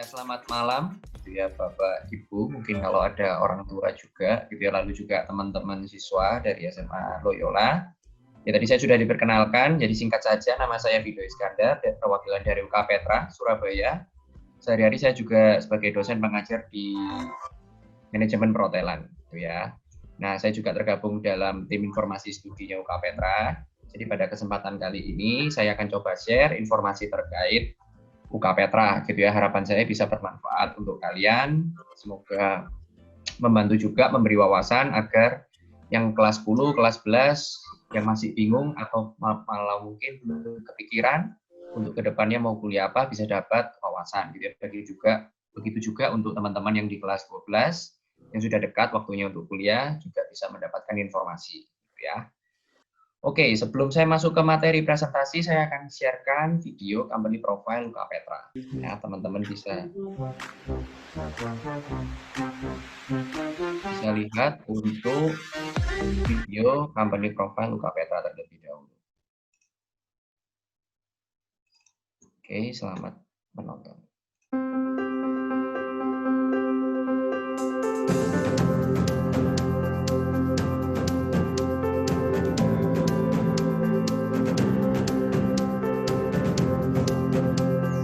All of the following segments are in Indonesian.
Selamat malam, gitu ya Bapak Ibu. Mungkin kalau ada orang tua juga, gitu ya, lalu juga teman-teman siswa dari SMA Loyola. Ya tadi saya sudah diperkenalkan, jadi singkat saja nama saya Vido Iskandar, perwakilan dari UK Petra, Surabaya. Sehari-hari saya juga sebagai dosen pengajar di manajemen perhotelan, gitu ya. Nah, saya juga tergabung dalam tim informasi studinya UK Petra. Jadi pada kesempatan kali ini saya akan coba share informasi terkait UK Petra, gitu ya. Harapan saya bisa bermanfaat untuk kalian. Semoga membantu juga memberi wawasan agar yang kelas 10, kelas 11 yang masih bingung atau malah mungkin belum kepikiran untuk kedepannya mau kuliah apa bisa dapat wawasan, gitu ya. Begitu juga untuk teman-teman yang di kelas 12 yang sudah dekat waktunya untuk kuliah juga bisa mendapatkan informasi, gitu ya. Oke, sebelum saya masuk ke materi presentasi, saya akan sharekan video company profile UK Petra. Ya, teman-teman bisa lihat untuk video company profile UK Petra terlebih dahulu. Oke, selamat menonton.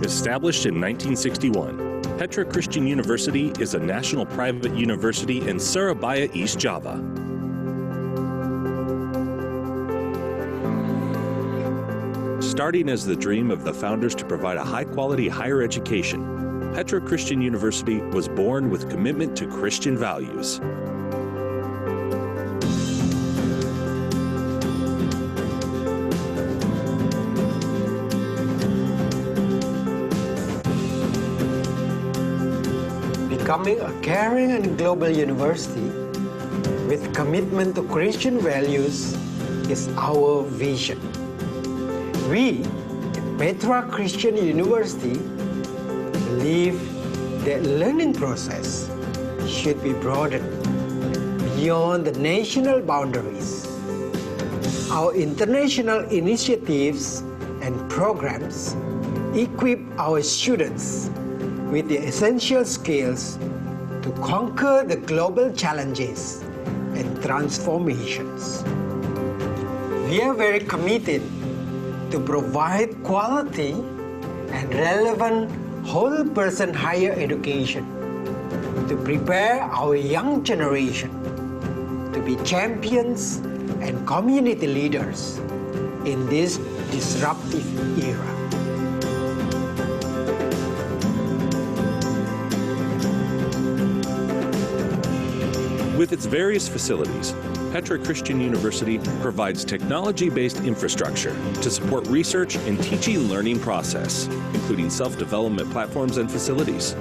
Established in 1961, Petra Christian University is a national private university in Surabaya, East Java. Starting as the dream of the founders to provide a high-quality higher education, Petra Christian University was born with commitment to Christian values. Becoming a caring and global university with commitment to Christian values is our vision. We at Petra Christian University believe that learning process should be broadened beyond the national boundaries. Our international initiatives and programs equip our students with the essential skills to conquer the global challenges and transformations. We are very committed to provide quality and relevant whole-person higher education to prepare our young generation to be champions and community leaders in this disruptive era. With its various facilities, Petra Christian University provides technology-based infrastructure to support research and teaching and learning process, including self-development platforms and facilities.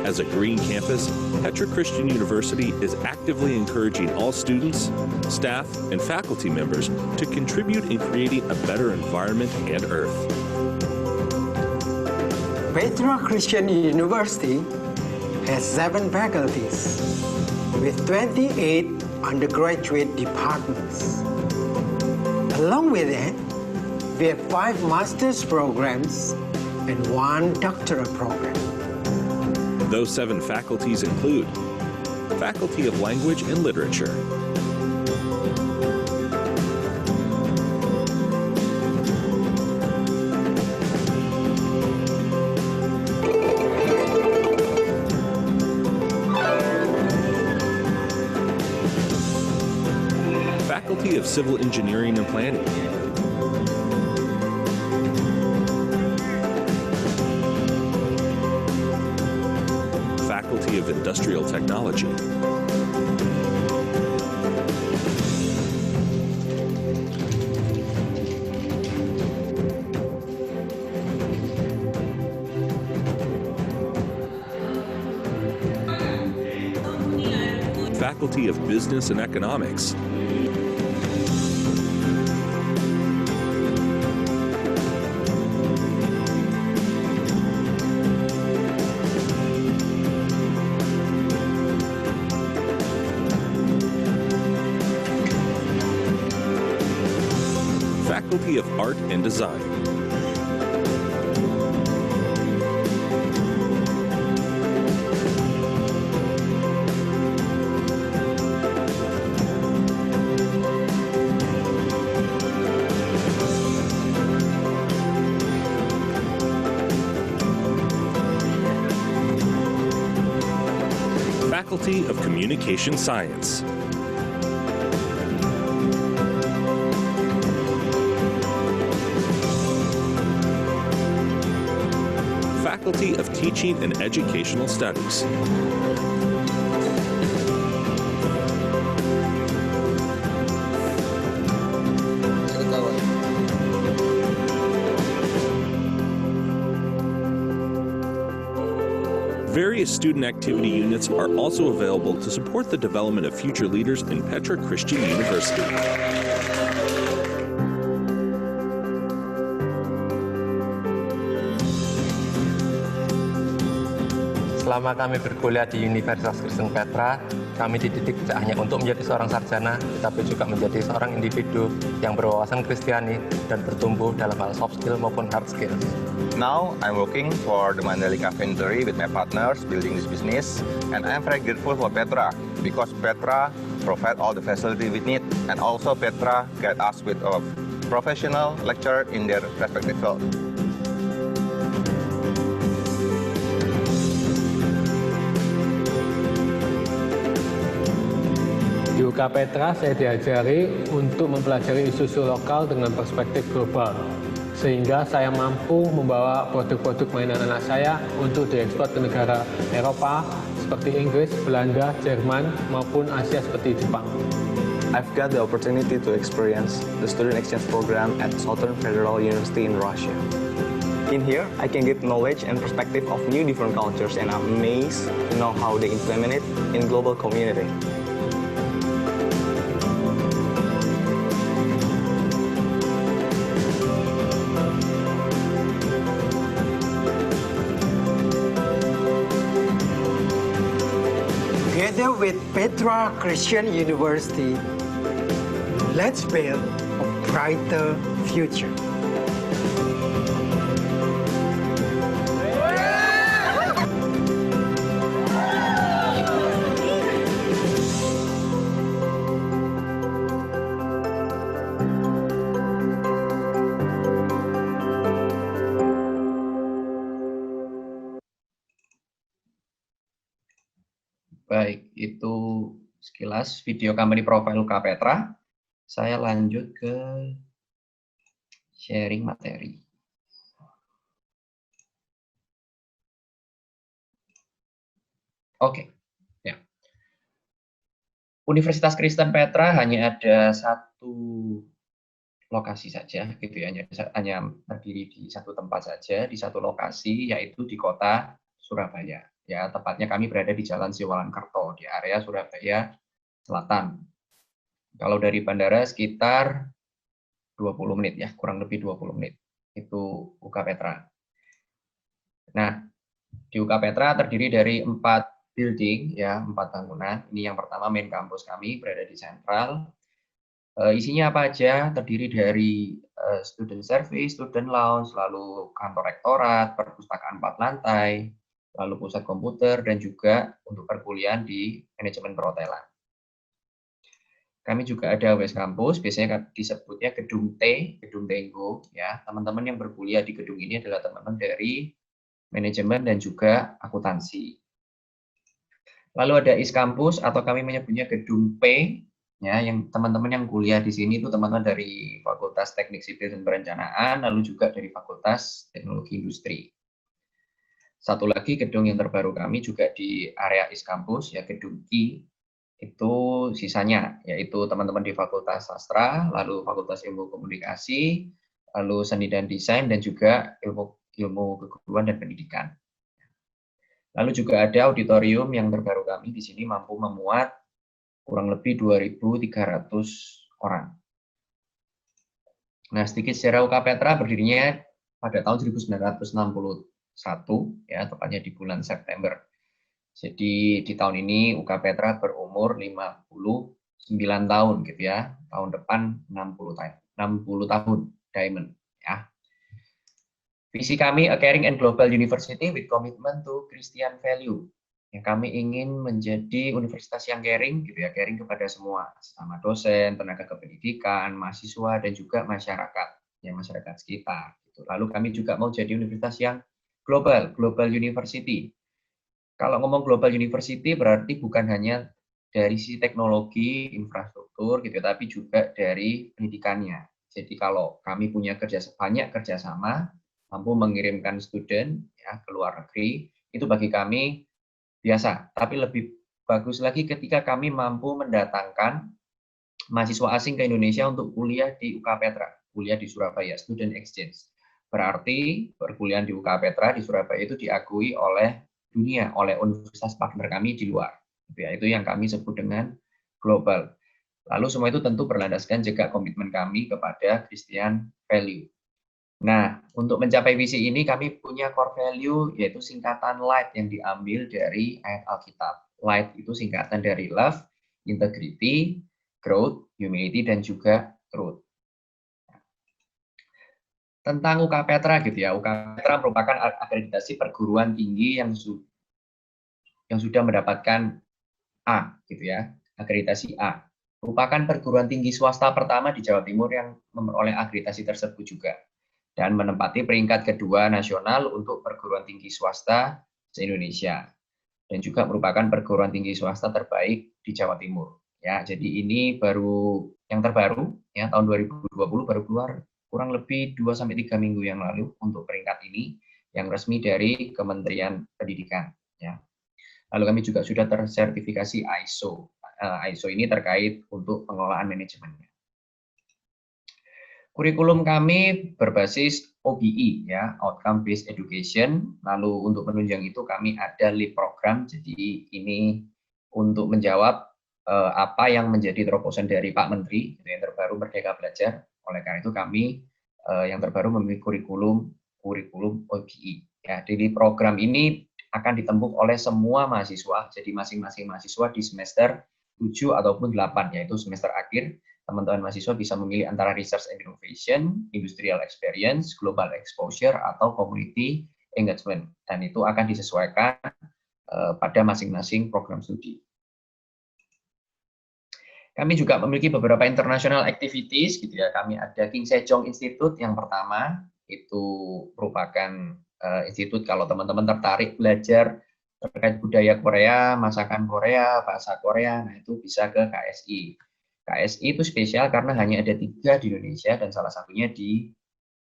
As a green campus, Petra Christian University is actively encouraging all students, staff, and faculty members to contribute in creating a better environment and Earth. Petra Christian University has 7 faculties with 28 undergraduate departments. Along with it, we have 5 master's programs and 1 doctoral program. Those 7 faculties include Faculty of Language and Literature, Faculty of Civil Engineering and Planning, Faculty of Industrial Technology, Faculty of Business and Economics, Faculty of Art and Design. Faculty of Communication Science. Faculty of Teaching and Educational Studies. Various student activity units are also available to support the development of future leaders in Petra Christian University. Selama kami berkuliah di Universitas Kristen Petra, kami dididik tidak hanya untuk menjadi seorang sarjana, tetapi juga menjadi seorang individu yang berwawasan Kristiani dan bertumbuh dalam hal soft skill maupun hard skills. Now, I'm working for the Mandalika Factory with my partners building this business, and I'm very grateful for Petra because Petra provide all the facility we need, and also Petra guide us with a professional lecturer in their respective field. Di UK Petra saya diajari untuk mempelajari isu-isu lokal dengan perspektif global, sehingga saya mampu membawa produk-produk mainan anak saya untuk diekspor ke negara Eropa seperti Inggris, Belanda, Jerman, maupun Asia seperti Jepang. I've got the opportunity to experience the student exchange program at Southern Federal University in Russia. In here, I can get knowledge and perspective of new different cultures, and I'm amazed to know how they implement it in global community. Together with Petra Christian University, let's build a brighter future. Baik, itu sekilas video company profile UK Petra. Saya lanjut ke sharing materi. Oke, ya. Universitas Kristen Petra hanya ada satu lokasi saja, gitu ya. Hanya terdiri di satu tempat saja, di satu lokasi, yaitu di kota Surabaya. Ya, tepatnya kami berada di Jalan Siwalan-Kerto, di area Surabaya Selatan. Kalau dari bandara sekitar 20 menit ya, kurang lebih 20 menit. Itu UK Petra. Nah, di UK Petra terdiri dari 4 building, ya, 4 bangunan. Ini yang pertama main kampus kami berada di sentral. Isinya apa aja? Terdiri dari student service, student lounge, lalu kantor rektorat, perpustakaan 4 lantai, lalu pusat komputer, dan juga untuk perkuliahan di manajemen perhotelan. Kami juga ada West Campus, biasanya disebutnya gedung T, gedung Tenggo. Ya, teman-teman yang berkuliah di gedung ini adalah teman-teman dari manajemen dan juga akuntansi. Lalu ada East Campus atau kami menyebutnya gedung P, ya, yang teman-teman yang kuliah di sini itu teman-teman dari Fakultas Teknik Sipil dan Perencanaan, lalu juga dari Fakultas Teknologi Industri. Satu lagi gedung yang terbaru kami juga di area East Campus, ya, gedung I, itu sisanya, yaitu teman-teman di Fakultas Sastra, lalu Fakultas Ilmu Komunikasi, lalu Seni dan Desain, dan juga ilmu keguruan dan pendidikan. Lalu juga ada auditorium yang terbaru kami di sini mampu memuat kurang lebih 2.300 orang. Nah, sedikit sejarah UK Petra berdirinya pada tahun 1961, ya, tepatnya di bulan September. Jadi di tahun ini UK Petra berumur 59 tahun gitu ya. Tahun depan 60 tahun. Diamond. Ya. Visi kami, A Caring and Global University with Commitment to Christian Value. Yang kami ingin menjadi universitas yang caring, gitu ya, caring kepada semua, sama dosen, tenaga kependidikan, mahasiswa, dan juga masyarakat, ya masyarakat sekitar. Gitu. Lalu kami juga mau jadi universitas yang global, global university. Kalau ngomong global university berarti bukan hanya dari sisi teknologi, infrastruktur, gitu, tapi juga dari pendidikannya. Jadi kalau kami punya banyak kerjasama, mampu mengirimkan student ya ke luar negeri, itu bagi kami biasa, tapi lebih bagus lagi ketika kami mampu mendatangkan mahasiswa asing ke Indonesia untuk kuliah di UK Petra, kuliah di Surabaya, student exchange. Berarti perkuliahan di UK Petra di Surabaya itu diakui oleh dunia, oleh universitas partner kami di luar. Itu yang kami sebut dengan global. Lalu semua itu tentu berlandaskan juga komitmen kami kepada Christian value. Nah, untuk mencapai visi ini kami punya core value yaitu singkatan LIGHT yang diambil dari ayat Alkitab. LIGHT itu singkatan dari love, integrity, growth, humility, dan juga truth. Tentang UK Petra gitu ya, UK Petra merupakan akreditasi perguruan tinggi yang sudah mendapatkan A gitu ya, akreditasi A. Merupakan perguruan tinggi swasta pertama di Jawa Timur yang memperoleh akreditasi tersebut juga. Dan menempati peringkat kedua nasional untuk perguruan tinggi swasta se-Indonesia. Dan juga merupakan perguruan tinggi swasta terbaik di Jawa Timur. Ya, jadi ini baru yang terbaru, ya tahun 2020 baru keluar kurang lebih 2-3 minggu yang lalu untuk peringkat ini yang resmi dari Kementerian Pendidikan. Ya. Lalu kami juga sudah tersertifikasi ISO. ISO ini terkait untuk pengelolaan manajemennya. Kurikulum kami berbasis OBE, ya, Outcome Based Education. Lalu untuk penunjang itu kami ada LEAP program. Jadi ini untuk menjawab apa yang menjadi terobosan dari Pak Menteri yang terbaru Merdeka Belajar. Oleh karena itu kami yang terbaru memiliki kurikulum OBE. Ya, jadi program ini akan ditempuh oleh semua mahasiswa. Jadi masing-masing mahasiswa di semester 7 ataupun 8, yaitu semester akhir. Teman-teman mahasiswa bisa memilih antara research and innovation, industrial experience, global exposure, atau community engagement. Dan itu akan disesuaikan pada masing-masing program studi. Kami juga memiliki beberapa international activities, gitu ya. Kami ada King Sejong Institute yang pertama, itu merupakan institut kalau teman-teman tertarik belajar terkait budaya Korea, masakan Korea, bahasa Korea, nah itu bisa ke KSI. KSI itu spesial karena hanya ada 3 di Indonesia dan salah satunya di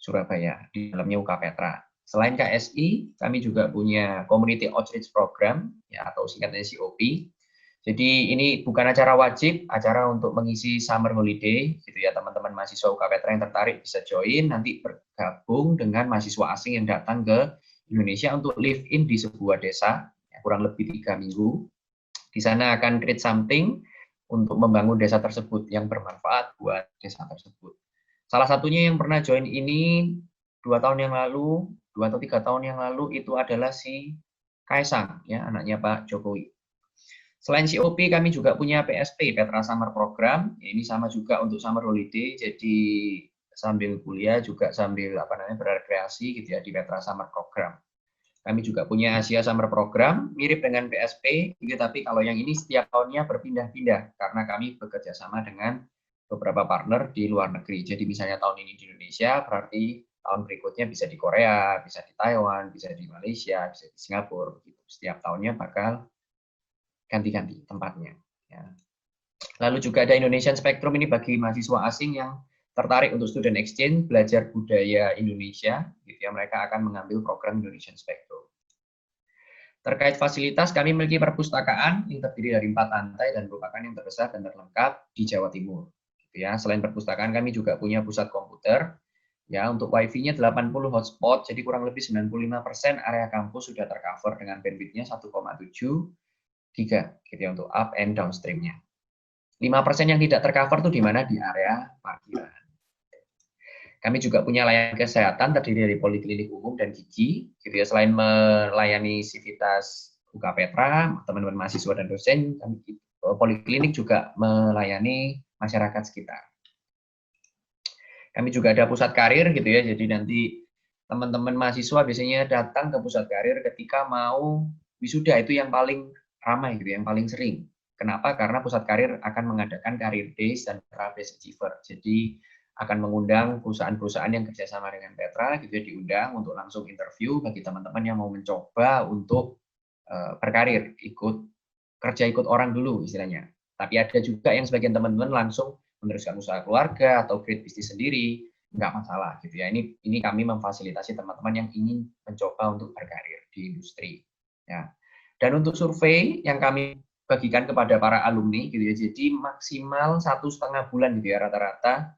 Surabaya, di dalamnya UK Petra. Selain KSI, kami juga punya Community Outreach Program, ya, atau singkatnya COP. Jadi ini bukan acara wajib, acara untuk mengisi summer holiday, gitu ya, teman-teman mahasiswa UK Petra yang tertarik bisa join, nanti bergabung dengan mahasiswa asing yang datang ke Indonesia untuk live in di sebuah desa, ya, kurang lebih 3 minggu. Di sana akan create something untuk membangun desa tersebut yang bermanfaat buat desa tersebut. Salah satunya yang pernah join ini 2 tahun yang lalu, 2 atau 3 tahun yang lalu itu adalah si Kaisang, ya, anaknya Pak Jokowi. Selain COP, kami juga punya PSP, Petra Summer Program. Ya, ini sama juga untuk summer holiday, jadi sambil kuliah juga sambil berrekreasi gitu ya di Petra Summer Program. Kami juga punya Asia Summer Program, mirip dengan PSP, tapi kalau yang ini setiap tahunnya berpindah-pindah, karena kami bekerja sama dengan beberapa partner di luar negeri. Jadi misalnya tahun ini di Indonesia, berarti tahun berikutnya bisa di Korea, bisa di Taiwan, bisa di Malaysia, bisa di Singapura. Setiap tahunnya bakal ganti-ganti tempatnya. Ya. Lalu juga ada Indonesian Spectrum, ini bagi mahasiswa asing yang tertarik untuk student exchange, belajar budaya Indonesia, gitu ya, mereka akan mengambil program Indonesian Spectrum. Terkait fasilitas, kami memiliki perpustakaan yang terdiri dari 4 lantai dan merupakan yang terbesar dan terlengkap di Jawa Timur. Gitu ya. Selain perpustakaan, kami juga punya pusat komputer. Ya, untuk Wi-Fi-nya 80 hotspot, jadi kurang lebih 95% area kampus sudah tercover dengan bandwidth-nya 1,7 giga, gitu ya, untuk up and downstream-nya. 5% yang tidak tercover itu di mana? Di area parkiran. Kami juga punya layanan kesehatan terdiri dari poliklinik umum dan gigi, gitu ya. Selain melayani sivitas UK Petra, teman-teman mahasiswa dan dosen, poliklinik juga melayani masyarakat sekitar. Kami juga ada pusat karir gitu ya, jadi nanti teman-teman mahasiswa biasanya datang ke pusat karir ketika mau wisuda, itu yang paling ramai gitu, yang paling sering. Kenapa? Karena pusat karir akan mengadakan career days dan best achiever. Jadi akan mengundang perusahaan-perusahaan yang kerjasama dengan Petra gitu ya, diundang untuk langsung interview bagi teman-teman yang mau mencoba untuk berkarir, ikut orang dulu istilahnya. Tapi ada juga yang sebagian teman-teman langsung meneruskan usaha keluarga atau create bisnis sendiri, nggak masalah gitu ya. Ini kami memfasilitasi teman-teman yang ingin mencoba untuk berkarir di industri. Ya. Dan untuk survei yang kami bagikan kepada para alumni gitu ya, jadi maksimal 1,5 bulan gitu ya rata-rata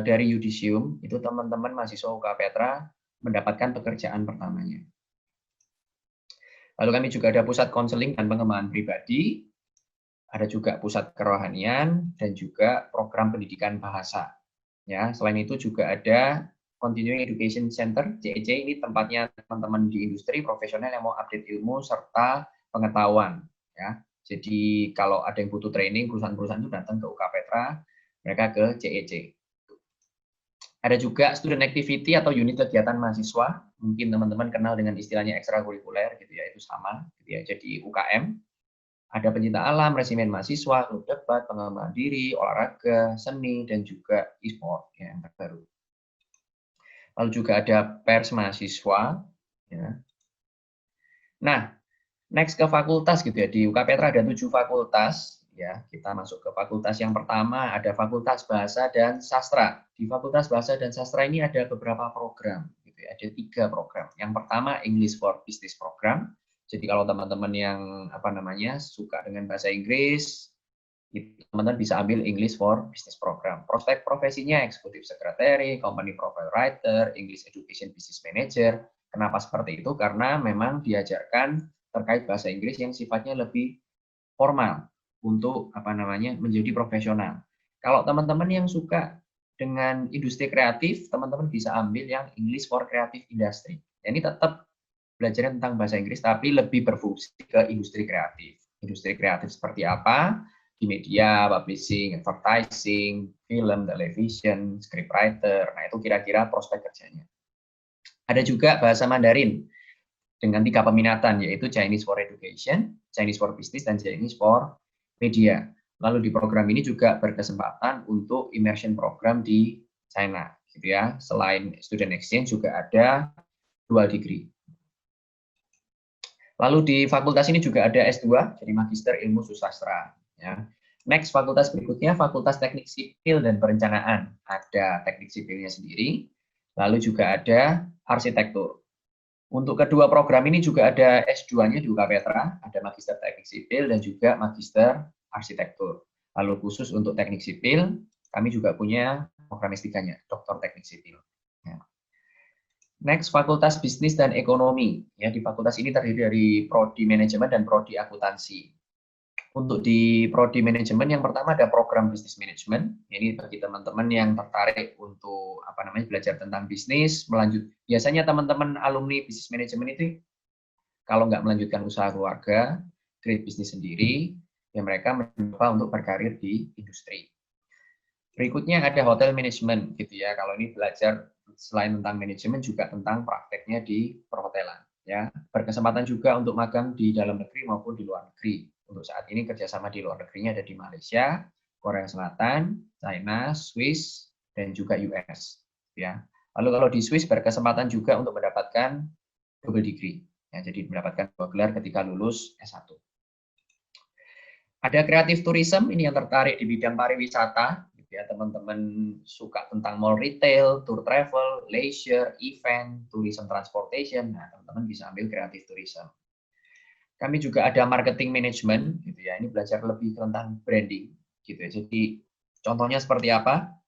dari Yudisium itu teman-teman mahasiswa UK Petra mendapatkan pekerjaan pertamanya. Lalu kami juga ada pusat konseling dan pengembangan pribadi, ada juga pusat kerohanian dan juga program pendidikan bahasa. Ya, selain itu juga ada Continuing Education Center (CEC). Ini tempatnya teman-teman di industri profesional yang mau update ilmu serta pengetahuan. Ya, jadi kalau ada yang butuh training, perusahaan-perusahaan itu datang ke UK Petra, mereka ke CEC. Ada juga student activity atau unit kegiatan mahasiswa. Mungkin teman-teman kenal dengan istilahnya ekstrakurikuler gitu ya, itu sama gitu ya. Jadi UKM. Ada pencinta alam, resimen mahasiswa, klub debat, pengembangan diri, olahraga, seni, dan juga e-sport yang terbaru. Lalu juga ada pers mahasiswa. Ya. Nah, next ke fakultas gitu ya. Di UK Petra ada 7 fakultas. Ya, kita masuk ke fakultas yang pertama, ada Fakultas Bahasa dan Sastra. Di Fakultas Bahasa dan Sastra ini ada beberapa program. Gitu ya. Ada 3 program. Yang pertama English for Business Program. Jadi kalau teman-teman yang suka dengan bahasa Inggris, teman-teman bisa ambil English for Business Program. Prospek profesinya Executive Secretary, Company Profile Writer, English Education Business Manager. Kenapa seperti itu? Karena memang diajarkan terkait bahasa Inggris yang sifatnya lebih formal untuk menjadi profesional. Kalau teman-teman yang suka dengan industri kreatif, teman-teman bisa ambil yang English for Creative Industry. Ini tetap belajar tentang bahasa Inggris, tapi lebih berfungsi ke industri kreatif. Industri kreatif seperti apa? Di media, publishing, advertising, film, television, scriptwriter. Nah, itu kira-kira prospek kerjanya. Ada juga bahasa Mandarin dengan 3 peminatan, yaitu Chinese for Education, Chinese for Business, dan Chinese for Media. Lalu di program ini juga berkesempatan untuk immersion program di China, gitu ya. Selain student exchange juga ada dual degree. Lalu di fakultas ini juga ada S2, jadi Magister Ilmu Susastra. Ya. Next, fakultas berikutnya, Fakultas Teknik Sipil dan Perencanaan. Ada teknik sipilnya sendiri, lalu juga ada arsitektur. Untuk kedua program ini juga ada S2-nya di UK Petra, ada Magister Teknik Sipil dan juga Magister Arsitektur. Lalu khusus untuk teknik sipil, kami juga punya program S3-nya, Doktor Teknik Sipil. Ya. Next, Fakultas Bisnis dan Ekonomi. Ya, di fakultas ini terdiri dari Prodi Manajemen dan Prodi Akuntansi. Untuk di Prodi Manajemen yang pertama ada program Bisnis Management. Ini bagi teman-teman yang tertarik untuk belajar tentang bisnis, biasanya teman-teman alumni Bisnis Management itu kalau nggak melanjutkan usaha keluarga, create bisnis sendiri, ya mereka mencoba untuk berkarir di industri. Berikutnya ada Hotel Management gitu ya. Kalau ini belajar selain tentang manajemen juga tentang prakteknya di perhotelan. Ya, berkesempatan juga untuk magang di dalam negeri maupun di luar negeri. Untuk saat ini kerjasama di luar negerinya ada di Malaysia, Korea Selatan, China, Swiss, dan juga US. Ya. Lalu kalau di Swiss berkesempatan juga untuk mendapatkan double degree. Ya, jadi mendapatkan 2 gelar ketika lulus S1. Ada Creative Tourism, ini yang tertarik di bidang pariwisata. Ya, teman-teman suka tentang mall retail, tour travel, leisure, event, tourism transportation. Nah, teman-teman bisa ambil Creative Tourism. Kami juga ada marketing management, gitu ya. Ini belajar lebih tentang branding, gitu ya. Jadi contohnya seperti apa?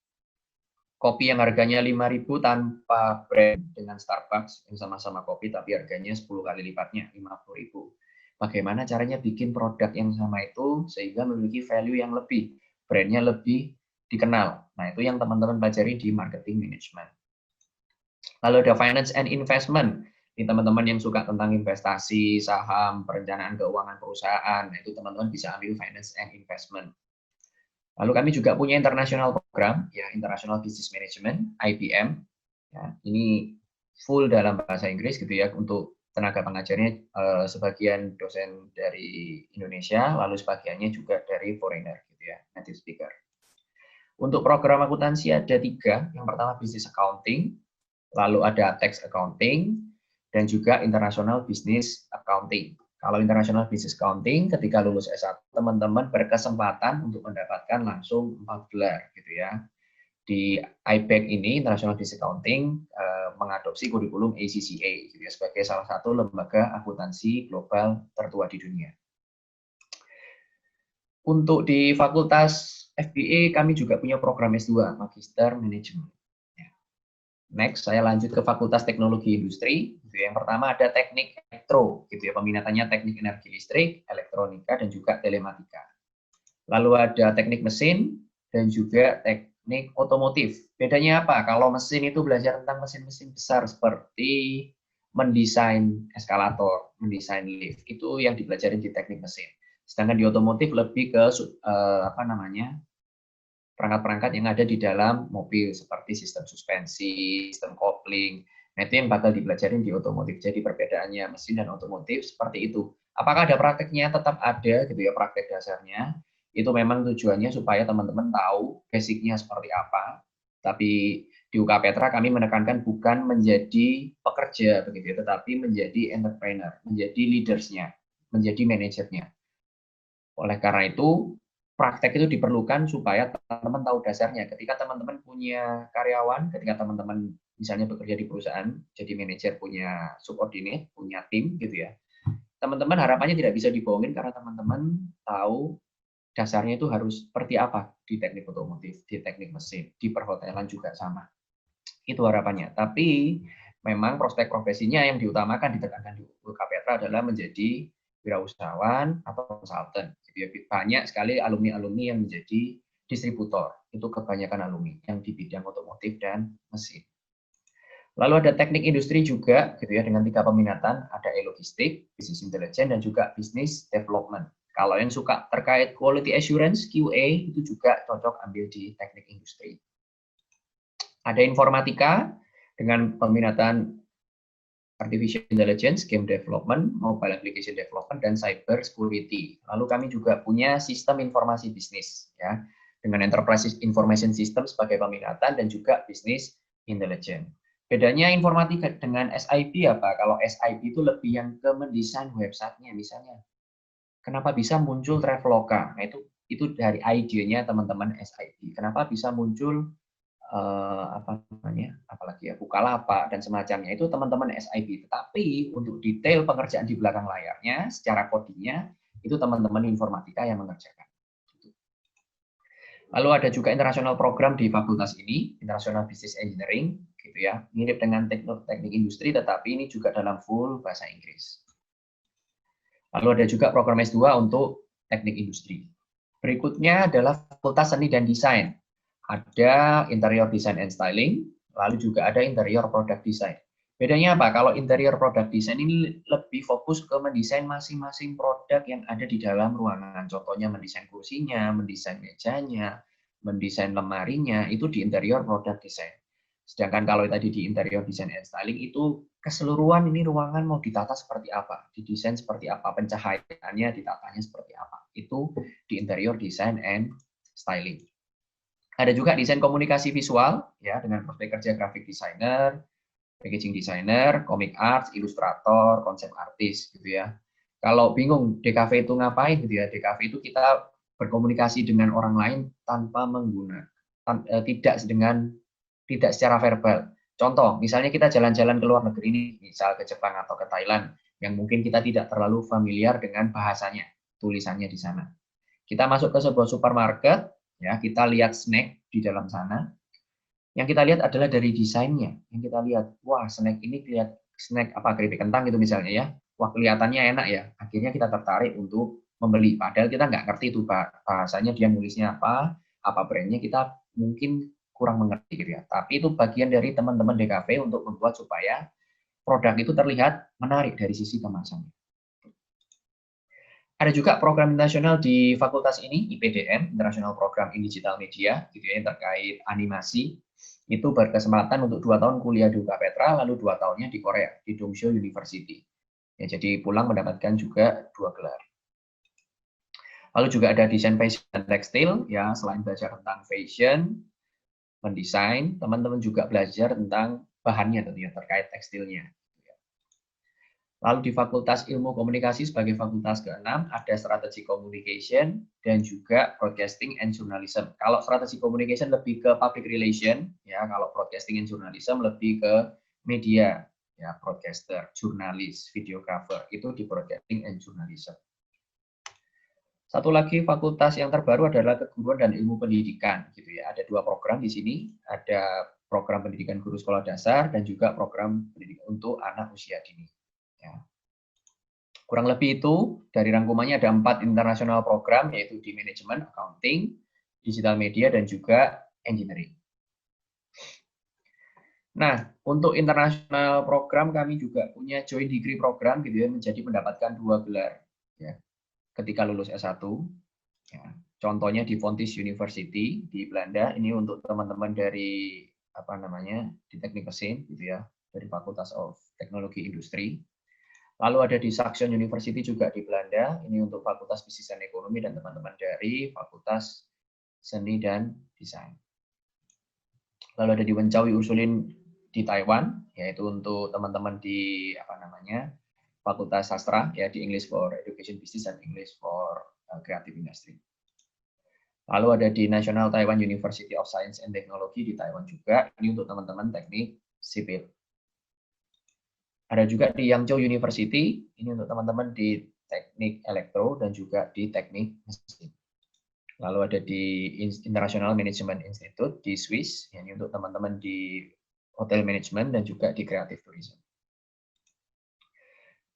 Kopi yang harganya 5.000 tanpa brand dengan Starbucks yang sama-sama kopi tapi harganya 10 kali lipatnya, 50.000. Bagaimana caranya bikin produk yang sama itu sehingga memiliki value yang lebih, brandnya lebih dikenal. Nah, itu yang teman-teman pelajari di marketing management. Lalu ada finance and investment. Ini teman-teman yang suka tentang investasi, saham, perencanaan keuangan perusahaan. Nah, itu teman-teman bisa ambil finance and investment. Lalu kami juga punya international program, ya International Business Management (IBM). Ya, ini full dalam bahasa Inggris gitu ya, untuk tenaga pengajarnya sebagian dosen dari Indonesia, lalu sebagiannya juga dari foreigner gitu ya, native speaker. Untuk program akuntansi ada 3, yang pertama Business Accounting, lalu ada Tax Accounting, dan juga International Business Accounting. Kalau International Business Accounting, ketika lulus S1, teman-teman berkesempatan untuk mendapatkan langsung 4 gelar gitu ya. Di IBAC ini, International Business Accounting, mengadopsi kurikulum ACCA gitu ya, sebagai salah satu lembaga akuntansi global tertua di dunia. Untuk di Fakultas FBA, kami juga punya program S2, Magister Manajemen. Next, saya lanjut ke Fakultas Teknologi Industri. Gitu. Yang pertama ada teknik elektro, gitu ya, peminatannya teknik energi listrik, elektronika, dan juga telematika. Lalu ada teknik mesin dan juga teknik otomotif. Bedanya apa? Kalau mesin itu belajar tentang mesin-mesin besar seperti mendesain eskalator, mendesain lift. Itu yang dipelajari di teknik mesin. Sedangkan di otomotif lebih ke perangkat-perangkat yang ada di dalam mobil seperti sistem suspensi, sistem kopling. Nah, itu yang bakal dipelajarin di otomotif. Jadi perbedaannya mesin dan otomotif seperti itu. Apakah ada prakteknya? Tetap ada gitu ya, praktek dasarnya. Itu memang tujuannya supaya teman-teman tahu basicnya seperti apa. Tapi di UK Petra kami menekankan bukan menjadi pekerja begitu ya, tetapi menjadi entrepreneur, menjadi leaders-nya, menjadi manajernya. Oleh karena itu, praktek itu diperlukan supaya teman-teman tahu dasarnya. Ketika teman-teman punya karyawan, ketika teman-teman misalnya bekerja di perusahaan, jadi manajer punya subordinate, punya tim gitu ya. Teman-teman harapannya tidak bisa dibohongin karena teman-teman tahu dasarnya itu harus seperti apa di teknik otomotif, di teknik mesin, di perhotelan juga sama. Itu harapannya. Tapi memang prospek profesinya yang diutamakan, ditekankan di UK Petra adalah menjadi wirausahawan atau konsultan. Banyak sekali alumni-alumni yang menjadi distributor. Itu kebanyakan alumni yang di bidang otomotif dan mesin. Lalu ada teknik industri juga, gitu ya, dengan 3 peminatan, ada e-logistik, business intelligence, dan juga business development. Kalau yang suka terkait quality assurance, QA, itu juga cocok ambil di teknik industri. Ada informatika dengan peminatan Artificial Intelligence, Game Development, Mobile Application Development, dan Cyber Security. Lalu kami juga punya sistem informasi bisnis, ya, dengan Enterprise Information System sebagai peminatan dan juga Business Intelligence. Bedanya informatika dengan SIP apa? Kalau SIP itu lebih yang ke mendesain websitenya, misalnya. Kenapa bisa muncul Traveloka? Nah, itu dari ide-nya teman-teman SIP. Kenapa bisa muncul apalagi ya, Bukalapak dan semacamnya, itu teman-teman SIP. Tetapi untuk detail pengerjaan di belakang layarnya secara codingnya itu teman-teman informatika yang mengerjakan. Lalu ada juga international program di fakultas ini, International Business Engineering gitu ya, mirip dengan teknik industri tetapi ini juga dalam full bahasa Inggris. Lalu ada juga program S2 untuk teknik industri. Berikutnya adalah Fakultas Seni dan Desain. Ada interior design and styling, lalu juga ada interior product design. Bedanya apa? Kalau interior product design ini lebih fokus ke mendesain masing-masing produk yang ada di dalam ruangan. Contohnya mendesain kursinya, mendesain mejanya, mendesain lemarinya, itu di interior product design. Sedangkan kalau tadi di interior design and styling itu keseluruhan ini ruangan mau ditata seperti apa, didesain seperti apa, pencahayaannya ditatanya seperti apa. Itu di interior design and styling. Ada juga desain komunikasi visual, ya, dengan prospek kerja graphic designer, packaging designer, comic arts, ilustrator, konsep artis, gitu ya. Kalau bingung DKV itu ngapain, gitu ya? DKV itu kita berkomunikasi dengan orang lain tanpa menggunakan, tidak secara verbal. Contoh, misalnya kita jalan-jalan ke luar negeri ini, misal ke Jepang atau ke Thailand, yang mungkin kita tidak terlalu familiar dengan bahasanya, tulisannya di sana. Kita masuk ke sebuah supermarket, ya, kita lihat snack di dalam sana. Yang kita lihat adalah dari desainnya. Yang kita lihat, wah, snack ini lihat snack apa, keripik kentang gitu misalnya ya. Wah, kelihatannya enak ya. Akhirnya kita tertarik untuk membeli. Padahal kita nggak ngerti itu bahasanya, dia nulisnya apa brandnya, kita mungkin kurang mengerti gitu ya. Tapi itu bagian dari teman-teman DKV untuk membuat supaya produk itu terlihat menarik dari sisi kemasannya. Ada juga program internasional di fakultas ini, IPDN, International Program in Digital Media, gitu ya, yang terkait animasi. Itu berkesempatan untuk 2 tahun kuliah di UK Petra, lalu 2 tahunnya di Korea, di Dongseo University. Ya, jadi pulang mendapatkan juga 2 gelar. Lalu juga ada desain fashion dan tekstil, ya, selain belajar tentang fashion, mendesain, teman-teman juga belajar tentang bahannya tentunya terkait tekstilnya. Lalu di Fakultas Ilmu Komunikasi sebagai fakultas ke-6 ada Strategi Communication dan juga Broadcasting and Journalism. Kalau Strategi Communication lebih ke public relation, ya, kalau Broadcasting and Journalism lebih ke media, ya, broadcaster, jurnalis, videographer, itu di Broadcasting and Journalism. Satu lagi fakultas yang terbaru adalah Keguruan dan Ilmu Pendidikan, gitu ya. Ada 2 program di sini, ada program pendidikan guru sekolah dasar dan juga program pendidikan untuk anak usia dini. Ya. Kurang lebih itu, dari rangkumannya ada 4 internasional program, yaitu di manajemen, accounting, digital media, dan juga engineering. Nah, untuk internasional program kami juga punya joint degree program, gitu ya, menjadi mendapatkan 2 gelar, ya, ketika lulus S1. Ya. Contohnya di Fontys University di Belanda, ini untuk teman-teman dari di teknik mesin, gitu ya, dari Fakultas of Teknologi Industri. Lalu ada di Saxion University juga di Belanda, ini untuk Fakultas Bisnis dan Ekonomi dan teman-teman dari Fakultas Seni dan Desain. Lalu ada di Wenzhou Ursuline di Taiwan, yaitu untuk teman-teman di Fakultas Sastra, ya, di English for Education Business dan English for Creative Industry. Lalu ada di National Taiwan University of Science and Technology di Taiwan juga, ini untuk teman-teman teknik sipil. Ada juga di Yangzhou University, ini untuk teman-teman di teknik elektro dan juga di teknik mesin. Lalu ada di International Management Institute di Swiss, ini untuk teman-teman di hotel management dan juga di creative tourism.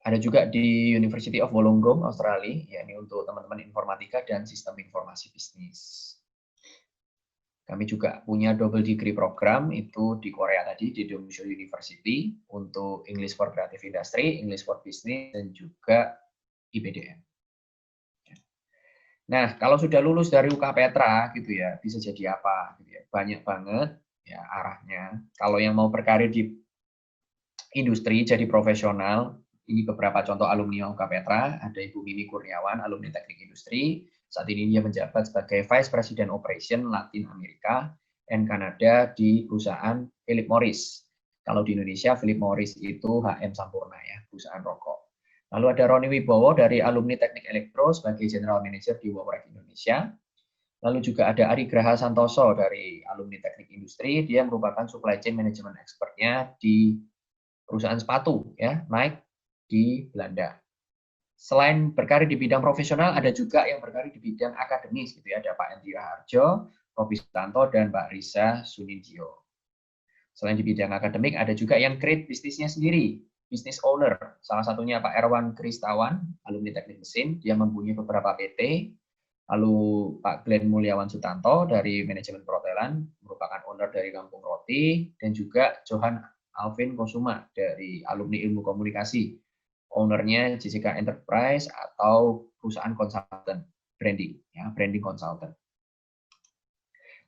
Ada juga di University of Wollongong, Australia, ya, ini untuk teman-teman informatika dan sistem informasi bisnis. Kami juga punya double degree program itu di Korea tadi, di Dongseo University, untuk English for Creative Industry, English for Business, dan juga IPDN. Nah, kalau sudah lulus dari UK Petra, gitu ya, bisa jadi apa? Gitu ya. Banyak banget ya arahnya. Kalau yang mau berkarir di industri, jadi profesional, ini beberapa contoh alumni UK Petra, ada Ibu Mimi Kurniawan, alumni Teknik Industri. Saat ini dia menjabat sebagai Vice President Operation Latin Amerika dan Kanada di perusahaan Philip Morris. Kalau di Indonesia, Philip Morris itu HM Sampurna, ya, perusahaan rokok. Lalu ada Roni Wibowo dari alumni Teknik Elektro sebagai General Manager di Wowerek Indonesia. Lalu juga ada Ari Graha Santoso dari alumni Teknik Industri, dia merupakan supply chain management expertnya di perusahaan sepatu, ya, Nike di Belanda. Selain berkarir di bidang profesional, ada juga yang berkarir di bidang akademis, gitu ya. Ada Pak Endri Harjo, Robi Sutanto, dan Mbak Risa Sunindyo. Selain di bidang akademik, ada juga yang create bisnisnya sendiri, business owner. Salah satunya Pak Erwan Kristawan, alumni Teknik Mesin, dia mempunyai beberapa PT. Lalu Pak Glenn Mulyawan Sutanto dari manajemen perhotelan, merupakan owner dari Kampung Roti, dan juga Johan Alvin Kosuma dari alumni Ilmu Komunikasi, ownernya Jessica Enterprise atau perusahaan konsultan branding, ya, branding consultant.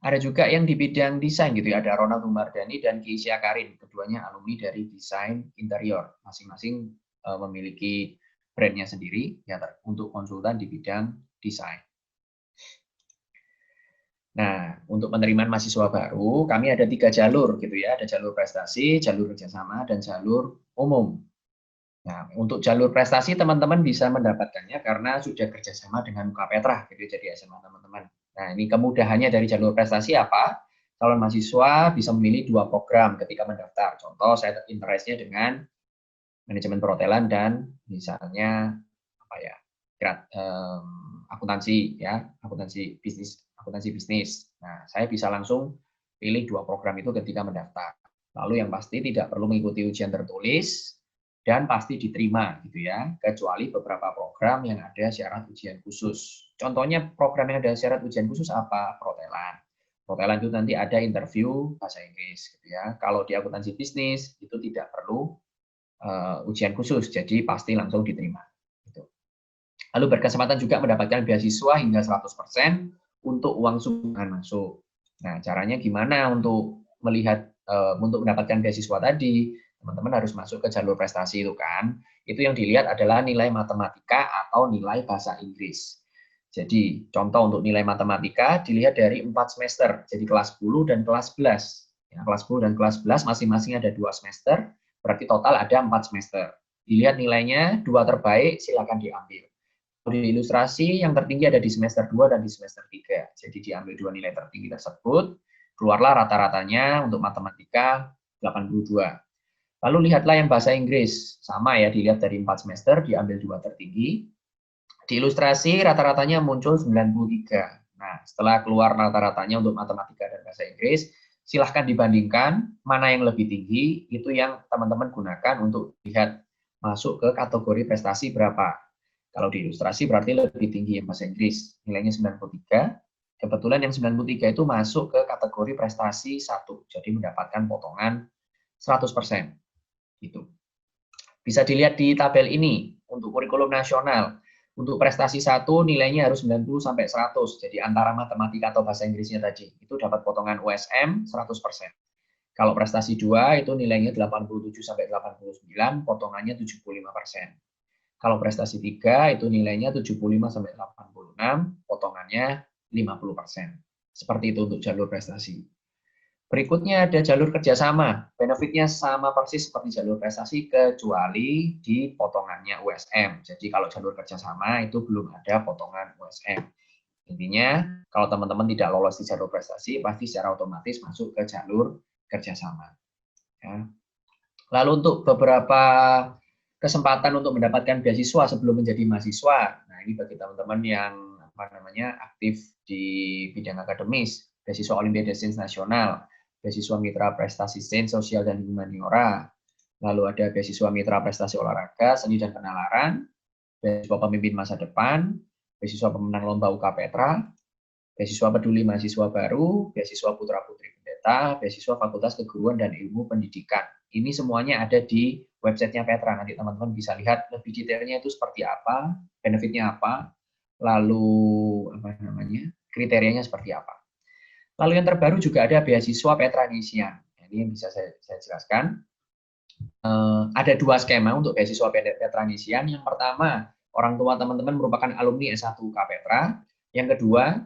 Ada juga yang di bidang desain, gitu ya, ada Ronald Humardani dan Keisha Karin, keduanya alumni dari desain interior, masing-masing memiliki brandnya sendiri, ya, untuk konsultan di bidang desain. Nah, untuk penerimaan mahasiswa baru, kami ada 3 jalur, gitu ya, ada jalur prestasi, jalur kerjasama, dan jalur umum. Nah, untuk jalur prestasi teman-teman bisa mendapatkannya karena sudah kerjasama dengan UK Petra, gitu, jadi SMA teman-teman. Nah, ini kemudahannya dari jalur prestasi apa? Calon mahasiswa bisa memilih 2 program ketika mendaftar. Contoh, saya interestnya dengan manajemen perhotelan dan misalnya akuntansi, ya, akuntansi bisnis. Nah, saya bisa langsung pilih 2 program itu ketika mendaftar. Lalu yang pasti tidak perlu mengikuti ujian tertulis dan pasti diterima, gitu ya, kecuali beberapa program yang ada syarat ujian khusus. Contohnya program yang ada syarat ujian khusus apa? Perhotelan. Perhotelan itu nanti ada interview bahasa Inggris, gitu ya. Kalau di akuntansi bisnis itu tidak perlu ujian khusus, jadi pasti langsung diterima. Gitu. Lalu berkesempatan juga mendapatkan beasiswa hingga 100% untuk uang sumbangan masuk. Nah, caranya gimana untuk melihat untuk mendapatkan beasiswa tadi? Teman-teman harus masuk ke jalur prestasi itu kan. Itu yang dilihat adalah nilai matematika atau nilai bahasa Inggris. Jadi, contoh untuk nilai matematika dilihat dari 4 semester. Jadi kelas 10 dan kelas 11. Ya, kelas 10 dan kelas 11 masing-masing ada 2 semester, berarti total ada 4 semester. Dilihat nilainya, 2 terbaik silakan diambil. Di ilustrasi yang tertinggi ada di semester 2 dan di semester 3. Jadi diambil 2 nilai tertinggi tersebut, keluarlah rata-ratanya untuk matematika 82. Lalu lihatlah yang bahasa Inggris, sama ya, dilihat dari 4 semester, diambil 2 tertinggi. Di ilustrasi rata-ratanya muncul 93. Nah, setelah keluar rata-ratanya untuk matematika dan bahasa Inggris, silahkan dibandingkan mana yang lebih tinggi, itu yang teman-teman gunakan untuk lihat masuk ke kategori prestasi berapa. Kalau di ilustrasi berarti lebih tinggi yang bahasa Inggris, nilainya 93. Kebetulan yang 93 itu masuk ke kategori prestasi 1, jadi mendapatkan potongan 100%. Gitu. Bisa dilihat di tabel ini untuk kurikulum nasional. Untuk prestasi 1 nilainya harus 90 sampai 100. Jadi antara matematika atau bahasa Inggrisnya tadi itu dapat potongan USM 100%. Kalau prestasi 2 itu nilainya 87 sampai 89, potongannya 75%. Kalau prestasi 3 itu nilainya 75 sampai 86, potongannya 50%. Seperti itu untuk jalur prestasi. Berikutnya ada jalur kerjasama. Benefitnya sama persis seperti jalur prestasi kecuali di potongannya USM. Jadi kalau jalur kerjasama itu belum ada potongan USM. Intinya kalau teman-teman tidak lolos di jalur prestasi pasti secara otomatis masuk ke jalur kerjasama. Ya. Lalu untuk beberapa kesempatan untuk mendapatkan beasiswa sebelum menjadi mahasiswa. Nah ini bagi teman-teman yang aktif di bidang akademis, beasiswa Olimpiade Sains Nasional, beasiswa Mitra Prestasi Sains Sosial dan Humaniora, lalu ada beasiswa Mitra Prestasi Olahraga, Seni dan Penalaran, beasiswa Pemimpin Masa Depan, beasiswa pemenang Lomba UK Petra, beasiswa Peduli Mahasiswa Baru, beasiswa Putra Putri Pendeta, beasiswa Fakultas Keguruan dan Ilmu Pendidikan. Ini semuanya ada di websitenya Petra. Nanti teman-teman bisa lihat lebih detailnya itu seperti apa, benefitnya apa, lalu kriterianya seperti apa. Lalu yang terbaru juga ada beasiswa Petra Inisian. Ini yang bisa saya jelaskan. Ada 2 skema untuk beasiswa Petra Inisian. Yang pertama, orang tua teman-teman merupakan alumni S1 UK Petra. Yang kedua,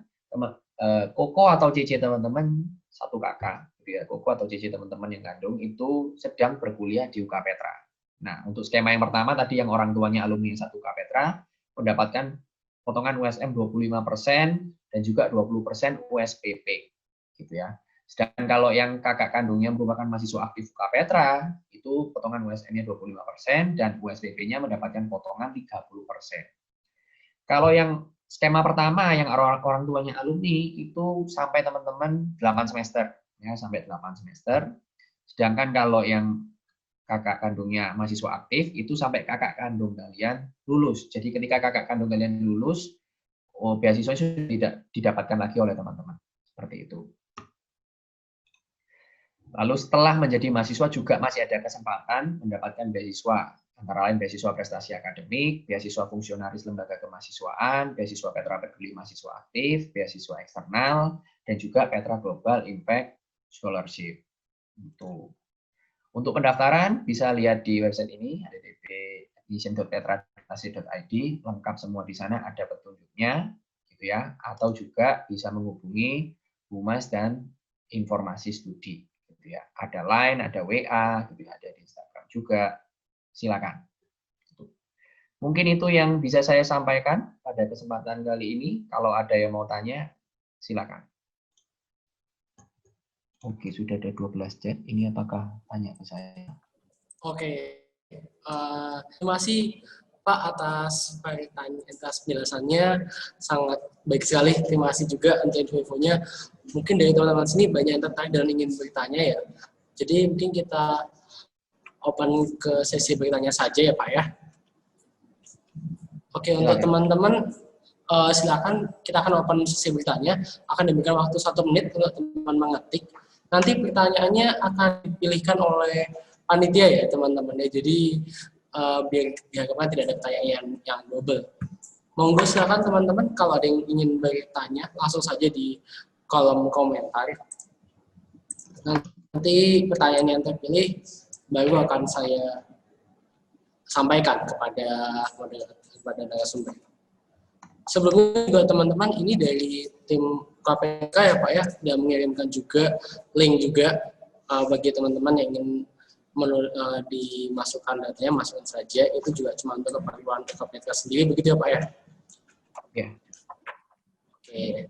koko atau CC teman-teman 1 kakak. Koko atau CC teman-teman yang kandung itu sedang berkuliah di UK Petra. Nah, untuk skema yang pertama tadi yang orang tuanya alumni S1 UK Petra mendapatkan potongan USM 25% dan juga 20% USPP. Gitu ya. Sedangkan kalau yang kakak kandungnya merupakan mahasiswa aktif UK Petra, itu potongan USM-nya 25% dan USPP-nya mendapatkan potongan 30%. Kalau yang skema pertama yang orang tuanya alumni itu sampai teman-teman 8 semester, ya, sampai 8 semester. Sedangkan kalau yang kakak kandungnya mahasiswa aktif itu sampai kakak kandung kalian lulus. Jadi ketika kakak kandung kalian lulus, beasiswa itu tidak didapatkan lagi oleh teman-teman. Seperti itu. Lalu setelah menjadi mahasiswa juga masih ada kesempatan mendapatkan beasiswa, antara lain beasiswa prestasi akademik, beasiswa fungsionaris lembaga kemahasiswaan, beasiswa Petra Peduli Mahasiswa Aktif, beasiswa eksternal, dan juga Petra Global Impact Scholarship. Untuk pendaftaran bisa lihat di website ini, http://admission.petra.ac.id, lengkap semua di sana, ada petunjuknya, gitu ya, atau juga bisa menghubungi Humas dan informasi studi. Ya, ada Line, ada WA, gitu, ada di Instagram juga, silakan. Mungkin itu yang bisa saya sampaikan pada kesempatan kali ini. Kalau ada yang mau tanya, silakan. Oke, sudah ada 12 chat. Ini apakah tanya ke saya? Oke, terima kasih Pak atas penjelasannya, sangat baik sekali. Terima kasih juga untuk infonya. Mungkin dari teman-teman sini banyak yang tertarik dan ingin bertanya ya. Jadi mungkin kita open ke sesi bertanya saja ya Pak ya. Oke, silakan. Untuk teman-teman silakan, kita akan open sesi bertanya. Akan diberikan waktu 1 menit untuk teman mengetik. Nanti pertanyaannya akan dipilihkan oleh panitia ya teman-teman ya. Jadi biar diharapkan tidak ada pertanyaan yang double. Monggo silakan teman-teman kalau ada yang ingin bertanya langsung saja di kolom komentar. Nanti pertanyaan yang terpilih baru akan saya sampaikan kepada narasumber. Sebelumnya juga teman-teman ini dari tim KPK ya Pak ya, sudah mengirimkan juga link juga bagi teman-teman yang ingin dimasukkan datanya, masukkan saja. Itu juga cuma untuk keperluan KPK sendiri, begitu ya Pak ya? Ya. Oke.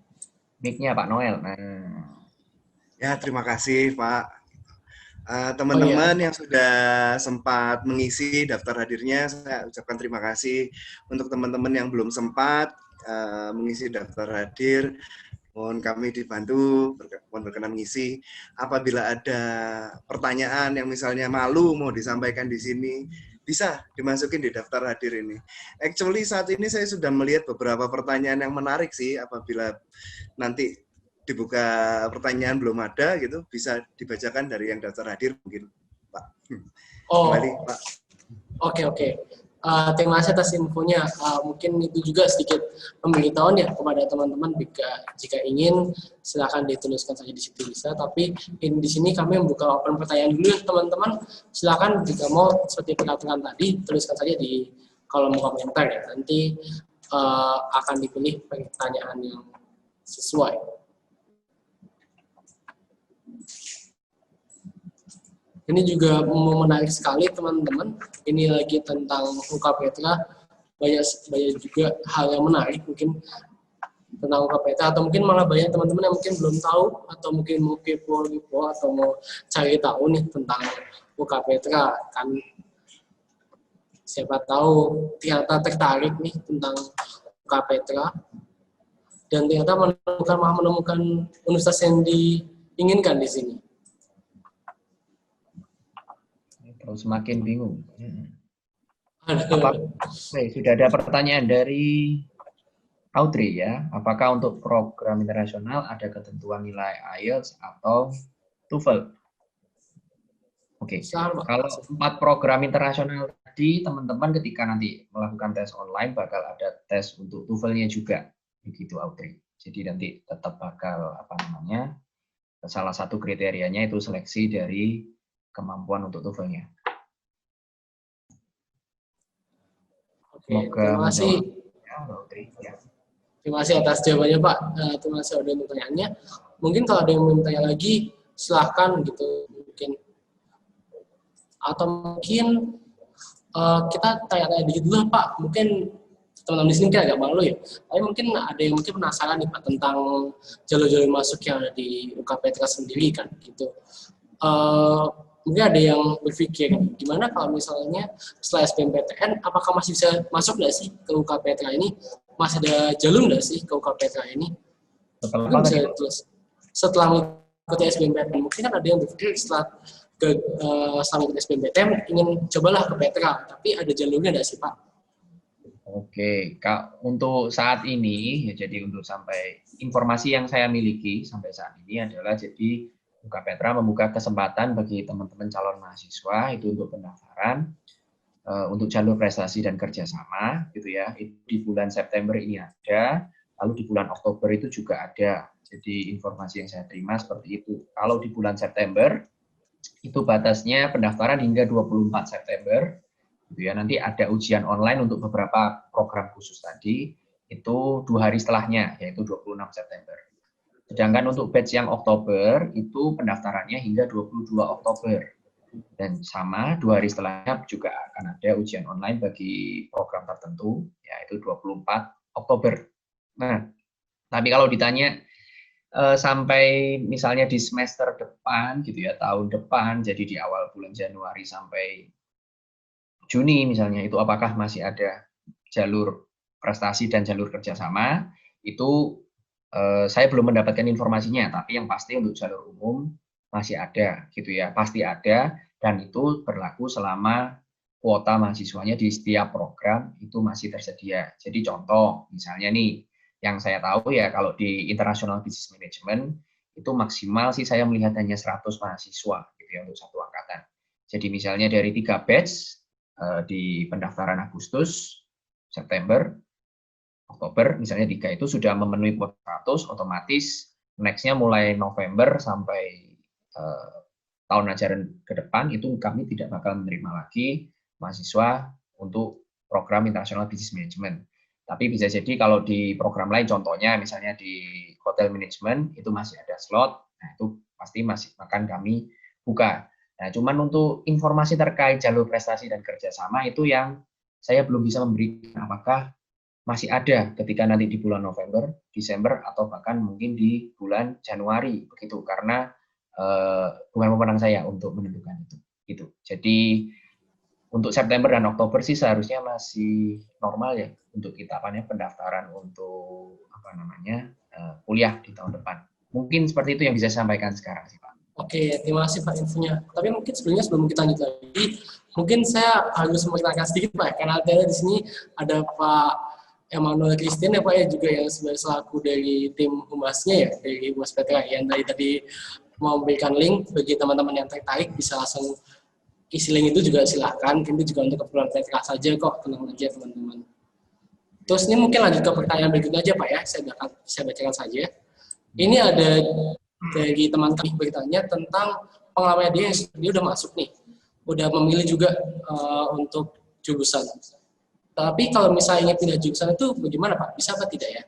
Mic-nya Pak Noel. Ya, terima kasih Pak. Teman-teman yang sudah sempat mengisi daftar hadirnya, saya ucapkan terima kasih. Untuk teman-teman yang belum sempat mengisi daftar hadir, mohon kami dibantu, mohon berkenan mengisi. Apabila ada pertanyaan yang misalnya malu mau disampaikan di sini, bisa dimasukin di daftar hadir ini. Actually saat ini saya sudah melihat beberapa pertanyaan yang menarik sih. Apabila nanti dibuka pertanyaan belum ada gitu, bisa dibacakan dari yang daftar hadir mungkin Pak. Oh, kembali Pak. Oke. Terima kasih atas infonya. Mungkin itu juga sedikit pemberitahuan ya kepada teman-teman jika ingin silakan dituliskan saja di situ bisa. Tapi di sini kami membuka open pertanyaan dulu ya teman-teman. Silakan jika mau seperti peraturan tadi tuliskan saja di kolom komentar ya. Nanti akan dipilih pertanyaan yang sesuai. Ini juga menarik sekali teman-teman. Ini lagi tentang UKPTRA, banyak juga hal yang menarik mungkin tentang UKPTRA, atau mungkin malah banyak teman-teman yang mungkin belum tahu atau mungkin mau kepo atau mau cari tahu nih tentang UKPTRA kan. Siapa tahu ternyata tertarik nih tentang UKPTRA dan ternyata menemukan universitas yang diinginkan di sini. Semakin bingung. Sudah ada pertanyaan dari Audrey ya. Apakah untuk program internasional ada ketentuan nilai IELTS atau TOEFL? Oke. Kalau 4 program internasional tadi, teman-teman ketika nanti melakukan tes online bakal ada tes untuk TOEFL-nya juga, begitu Audrey. Jadi nanti tetap bakal salah satu kriterianya itu seleksi dari kemampuan untuk TOEFL-nya. Oke, terima kasih. Terima kasih atas jawabannya Pak. Terima kasih udah pertanyaannya. Mungkin kalau ada yang mau bertanya lagi, silahkan gitu mungkin. Atau mungkin kita tanya-tanya dikit dulu Pak. Mungkin teman-teman di sini kan agak malu ya. Tapi mungkin ada yang mungkin penasaran nih Pak tentang jalur-jalur masuk yang ada di UKPTRA sendiri kan gitu. Mungkin ada yang berpikir, gimana kalau misalnya setelah SBMPTN, apakah masih bisa masuk nggak sih ke UKPTRA ini? Masih ada jalur nggak sih ke UKPTRA ini? Setelah mengikuti SBMPTN, mungkin kan ada yang berpikir setelah mengikuti SBMPTN, ingin cobalah ke PTRA, tapi ada jalurnya nggak sih Pak? Oke, untuk saat ini, ya jadi untuk sampai informasi yang saya miliki sampai saat ini adalah jadi UKPTRA membuka kesempatan bagi teman-teman calon mahasiswa itu untuk pendaftaran untuk jalur prestasi dan kerjasama, gitu ya. Itu di bulan September ini ada, lalu di bulan Oktober itu juga ada. Jadi informasi yang saya terima seperti itu. Kalau di bulan September itu batasnya pendaftaran hingga 24 September, gitu ya. Nanti ada ujian online untuk beberapa program khusus tadi, itu 2 hari setelahnya, yaitu 26 September. Sedangkan untuk batch yang Oktober, itu pendaftarannya hingga 22 Oktober. Dan sama, 2 hari setelahnya juga akan ada ujian online bagi program tertentu, yaitu 24 Oktober. Nah, tapi kalau ditanya, sampai misalnya di semester depan, gitu ya, tahun depan, jadi di awal bulan Januari sampai Juni misalnya, itu apakah masih ada jalur prestasi dan jalur kerjasama, itu saya belum mendapatkan informasinya, tapi yang pasti untuk jalur umum masih ada, gitu ya, pasti ada, dan itu berlaku selama kuota mahasiswanya di setiap program itu masih tersedia. Jadi contoh, misalnya nih, yang saya tahu ya kalau di International Business Management itu maksimal sih saya melihat hanya 100 mahasiswa, gitu ya, untuk satu angkatan. Jadi misalnya dari 3 batch di pendaftaran Agustus, September, Oktober, misalnya 3 itu sudah memenuhi kuota 100, otomatis next-nya mulai November sampai tahun ajaran ke depan itu kami tidak bakal menerima lagi mahasiswa untuk program International Business Management. Tapi bisa jadi kalau di program lain, contohnya misalnya di Hotel Management, itu masih ada slot, nah itu pasti masih akan kami buka. Nah, cuman untuk informasi terkait jalur prestasi dan kerjasama itu yang saya belum bisa memberikan apakah masih ada ketika nanti di bulan November, Desember, atau bahkan mungkin di bulan Januari, begitu, karena bukan wewenang saya untuk menentukan itu. Gitu. Jadi untuk September dan Oktober sih seharusnya masih normal ya untuk kita pendaftaran untuk kuliah di tahun depan. Mungkin seperti itu yang bisa saya sampaikan sekarang sih Pak. Oke, terima kasih Pak infonya. Tapi mungkin sebelum kita lanjut lagi, mungkin saya harus memperkenalkan sedikit Pak, karena ada di sini ada Pak Emmanuel Christian ya Pak ya, juga yang sebagai selaku dari tim humasnya ya, dari Humas Petra yang tadi mau memberikan link bagi teman-teman yang tertarik bisa langsung isi link itu juga silahkan, itu juga untuk keperluan Petra saja kok, tenang aja teman-teman. Terus ini mungkin lanjut ke pertanyaan berikutnya aja Pak ya, saya bacakan saja. Ini ada dari teman kami bertanya tentang pengalaman dia udah masuk nih, udah memilih juga untuk jurusan. Tapi kalau misalnya ingin pindah jurusan itu bagaimana Pak? Bisa apa tidak ya?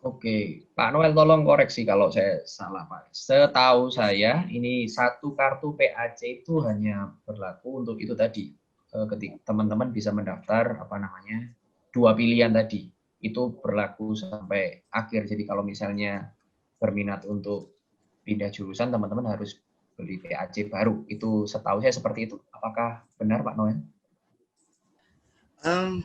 Oke, Pak Noel tolong koreksi kalau saya salah Pak. Setahu saya ini satu kartu PAC itu hanya berlaku untuk itu tadi. Ketika teman-teman bisa mendaftar 2 pilihan tadi. Itu berlaku sampai akhir. Jadi kalau misalnya berminat untuk pindah jurusan, teman-teman harus beli PAC baru. Itu setahu saya seperti itu. Apakah benar Pak Noel?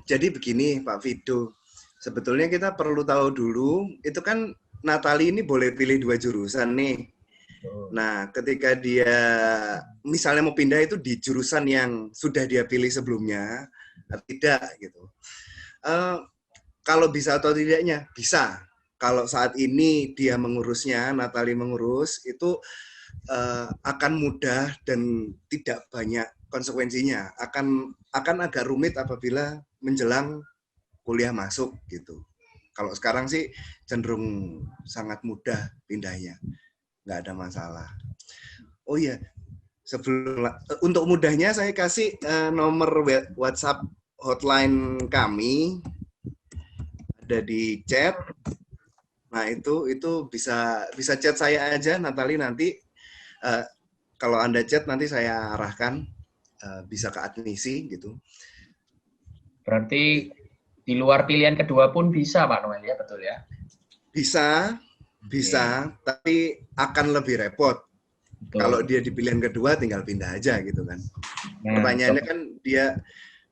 Jadi begini Pak Vido, sebetulnya kita perlu tahu dulu, itu kan Natali ini boleh pilih 2 jurusan nih. Nah, ketika dia misalnya mau pindah itu di jurusan yang sudah dia pilih sebelumnya, tidak gitu. Kalau bisa atau tidaknya? Bisa. Kalau saat ini dia mengurusnya, Natali mengurus, itu akan mudah dan tidak banyak konsekuensinya. Akan agak rumit apabila menjelang kuliah masuk gitu. Kalau sekarang sih cenderung sangat mudah pindahnya, nggak ada masalah. Oh iya, untuk mudahnya saya kasih nomor WhatsApp hotline kami ada di chat. Nah itu bisa chat saya aja, Natali, nanti kalau Anda chat nanti saya arahkan bisa ke admisi gitu. Berarti di luar pilihan kedua pun bisa Pak Noel ya, betul ya? Bisa, tapi akan lebih repot. Betul. Kalau dia di pilihan kedua tinggal pindah aja gitu kan. Nah, pertanyaannya kan dia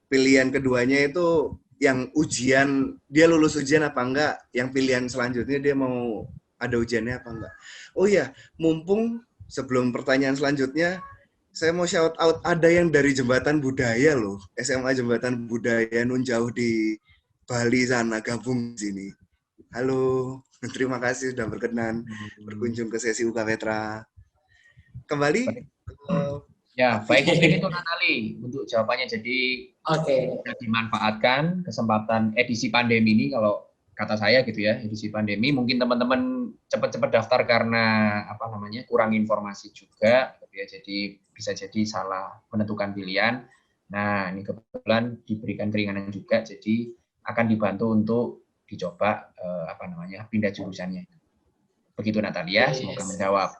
pilihan keduanya itu yang ujian, dia lulus ujian apa enggak? Yang pilihan selanjutnya dia mau ada ujiannya apa enggak? Oh iya, mumpung sebelum pertanyaan selanjutnya, saya mau shout out, ada yang dari Jembatan Budaya loh, SMA Jembatan Budaya nun jauh di Bali sana, gabung di sini. Halo, terima kasih sudah berkenan berkunjung ke sesi UK Petra. Kembali. Ya, baik, mungkin itu Natali untuk jawabannya. Jadi bisa dimanfaatkan kesempatan edisi pandemi ini, kalau kata saya gitu ya, edisi pandemi. Mungkin teman-teman cepat-cepat daftar karena kurang informasi juga, gitu ya. Jadi bisa jadi salah menentukan pilihan. Nah, ini kebetulan diberikan keringanan juga, jadi akan dibantu untuk dicoba pindah jurusannya. Begitu Natalia, semoga menjawab.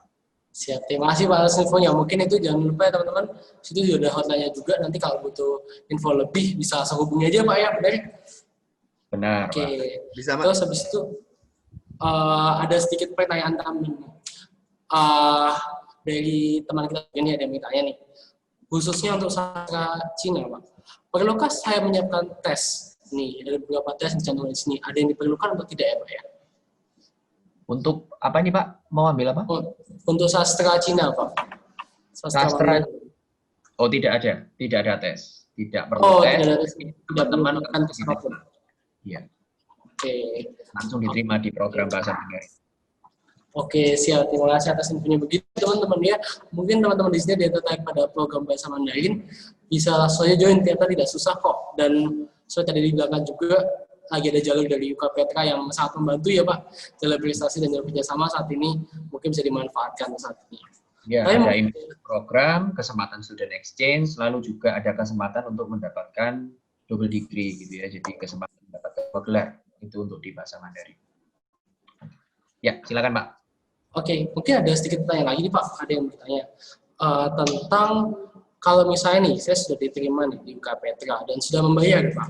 Siap, terima kasih Pak atas infonya. Mungkin itu jangan lupa ya teman-teman, situ juga ada hotline-nya juga, nanti kalau butuh info lebih bisa langsung hubungi aja Pak ya, benar? Benar. Oke, bisa, terus habis itu ada sedikit pertanyaan kami. Dari teman kita ini ada yang bertanya nih, khususnya untuk sastra Cina Pak, perlukah saya menyiapkan tes? Nih, ada beberapa tes di channel di sini, ada yang diperlukan atau tidak ya Pak ya? Untuk apa nih Pak? Mau ambil apa? Untuk sastra Cina Pak. Sastra. Oh, tidak ada tes. Tidak perlu tes. Tidak ada tes. Teman-teman akan tes apapun. Iya. Oke. Langsung diterima di program bahasa Mandarin. Oke, siap. Terima kasih atas infonya. Begitu teman-teman ya. Mungkin teman-teman di sini ada tertarik pada program bahasa Mandarin, bisa langsung aja join, ternyata tidak susah kok. Dan seperti tadi di belakang juga, lagi ada jalur dari UK Petra yang sangat membantu ya Pak, jalur prestasi dan jalur kerjasama saat ini mungkin bisa dimanfaatkan saat ini. Ya, ada program, kesempatan student exchange, lalu juga ada kesempatan untuk mendapatkan double degree gitu ya, jadi kesempatan mendapatkan 2 gelar itu untuk di bahasa Mandarin. Ya, silakan Pak. Oke, mungkin ada sedikit pertanyaan lagi nih Pak, ada yang bertanya tentang kalau misalnya nih saya sudah diterima nih di UK Petra dan sudah membayar Pak,